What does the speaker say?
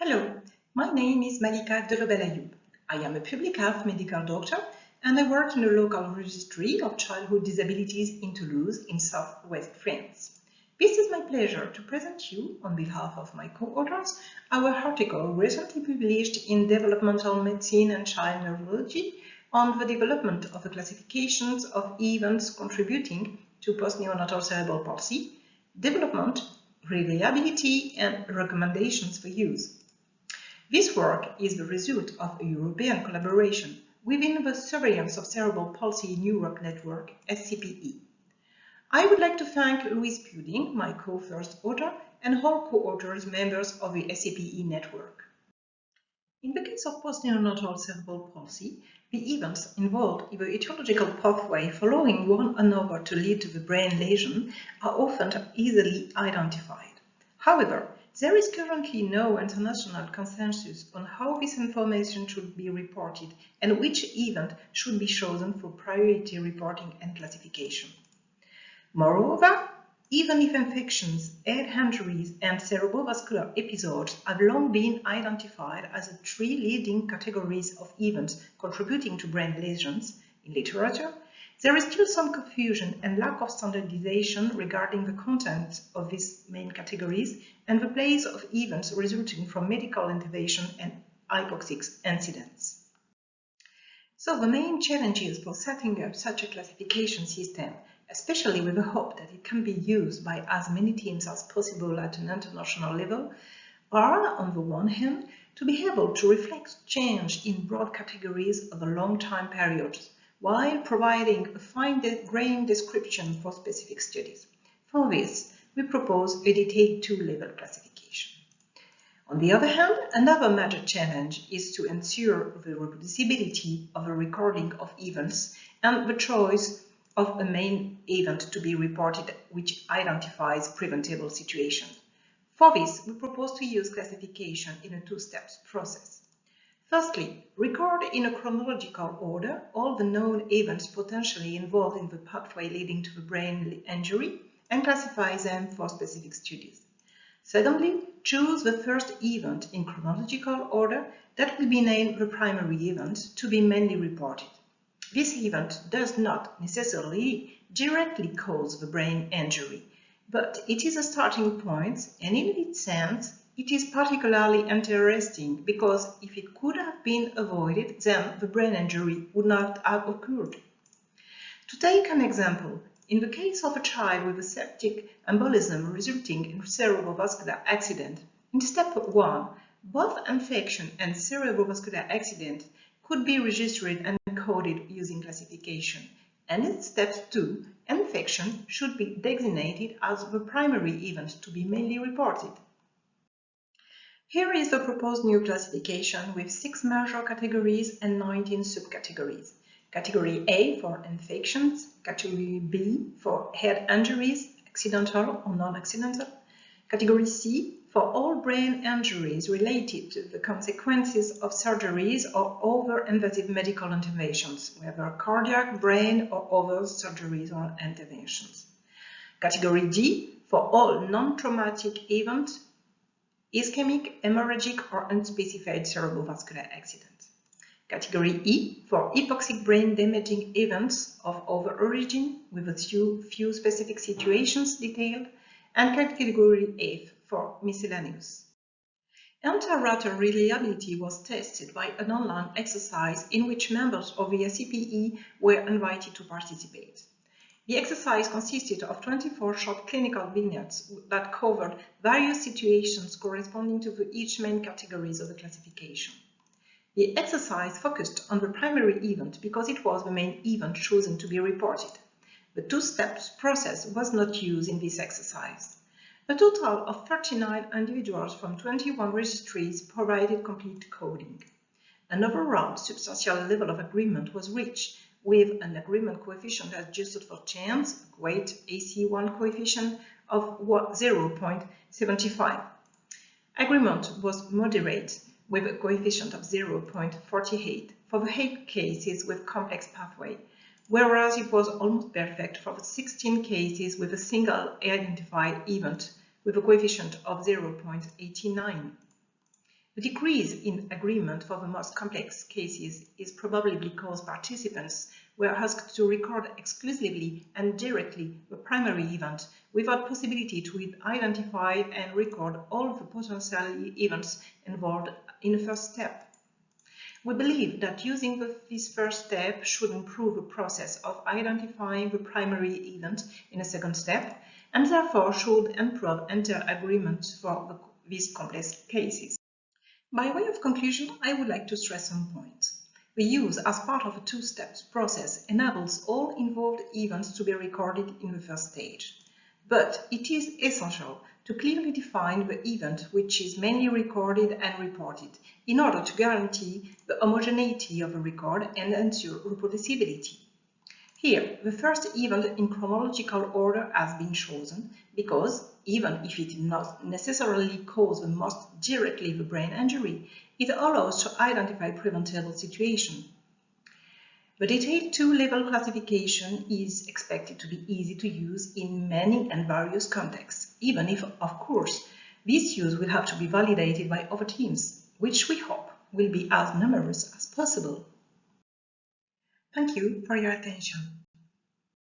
Hello, my name is Malika Delobel-Ayoub. I am a public health medical doctor and I work in a local registry of childhood disabilities in Toulouse in southwest France. This is my pleasure to present you, on behalf of my co-authors, our article recently published in Developmental Medicine and Child Neurology on the development of the classifications of events contributing to postneonatal cerebral palsy, development, reliability, and recommendations for use. This work is the result of a European collaboration within the Surveillance of Cerebral Palsy in Europe network, SCPE. I would like to thank Louise Pudding, my co-first author, and all co-authors members of the SCPE network. In the case of postneonatal cerebral palsy, the events involved in the etiological pathway following one another to lead to the brain lesion are often easily identified. However, there is currently no international consensus on how this information should be reported and which event should be chosen for priority reporting and classification. Moreover, even if infections, head injuries, and cerebrovascular episodes have long been identified as the three leading categories of events contributing to brain lesions in literature, there is still some confusion and lack of standardization regarding the content of these main categories and the place of events resulting from medical intervention and hypoxic incidents. So the main challenges for setting up such a classification system, especially with the hope that it can be used by as many teams as possible at an international level, are, on the one hand, to be able to reflect change in broad categories over long time periods, while providing a fine-grained description for specific studies. For this, we propose a detailed two-level classification. On the other hand, another major challenge is to ensure the reproducibility of the recording of events and the choice of a main event to be reported which identifies preventable situations. For this, we propose to use classification in a two-step process. Firstly, record in a chronological order all the known events potentially involved in the pathway leading to the brain injury and classify them for specific studies. Secondly, choose the first event in chronological order that will be named the primary event to be mainly reported. This event does not necessarily directly cause the brain injury, but it is a starting point, and in its sense, it is particularly interesting because if it could have been avoided, then the brain injury would not have occurred. To take an example, in the case of a child with a septic embolism resulting in cerebrovascular accident, in step 1, both infection and cerebrovascular accident could be registered and coded using classification, and in step 2, infection should be designated as the primary event to be mainly reported. Here is the proposed new classification with 6 major categories and 19 subcategories. Category A for infections, Category B for head injuries, accidental or non-accidental, Category C for all brain injuries related to the consequences of surgeries or other invasive medical interventions, whether cardiac, brain, or other surgeries or interventions. Category D for all non-traumatic events, ischemic, hemorrhagic, or unspecified cerebrovascular accidents. Category E for hypoxic brain damaging events of other origin with a few specific situations detailed, and Category F for miscellaneous. Inter-rater reliability was tested by an online exercise in which members of the SCPE were invited to participate. The exercise consisted of 24 short clinical vignettes that covered various situations corresponding to each main categories of the classification. The exercise focused on the primary event because it was the main event chosen to be reported. The two-step process was not used in this exercise. A total of 39 individuals from 21 registries provided complete coding. An overall substantial level of agreement was reached with an agreement coefficient adjusted for chance, weight AC1 coefficient of 0.75. Agreement was moderate with a coefficient of 0.48 for the 8 cases with complex pathway, whereas it was almost perfect for the 16 cases with a single identified event with a coefficient of 0.89. The decrease in agreement for the most complex cases is probably because participants were asked to record exclusively and directly the primary event without possibility to identify and record all the potential events involved in the first step. We believe that using this first step should improve the process of identifying the primary event in a second step, and therefore should improve inter-agreement for these complex cases. By way of conclusion, I would like to stress some points. The use as part of a two-step process enables all involved events to be recorded in the first stage. But it is essential to clearly define the event which is mainly recorded and reported in order to guarantee the homogeneity of the record and ensure reproducibility. Here, the first event in chronological order has been chosen because, even if it did not necessarily cause the most directly the brain injury, it allows to identify preventable situations. The detailed two-level classification is expected to be easy to use in many and various contexts, even if, of course, this use will have to be validated by other teams, which we hope will be as numerous as possible. Thank you for your attention.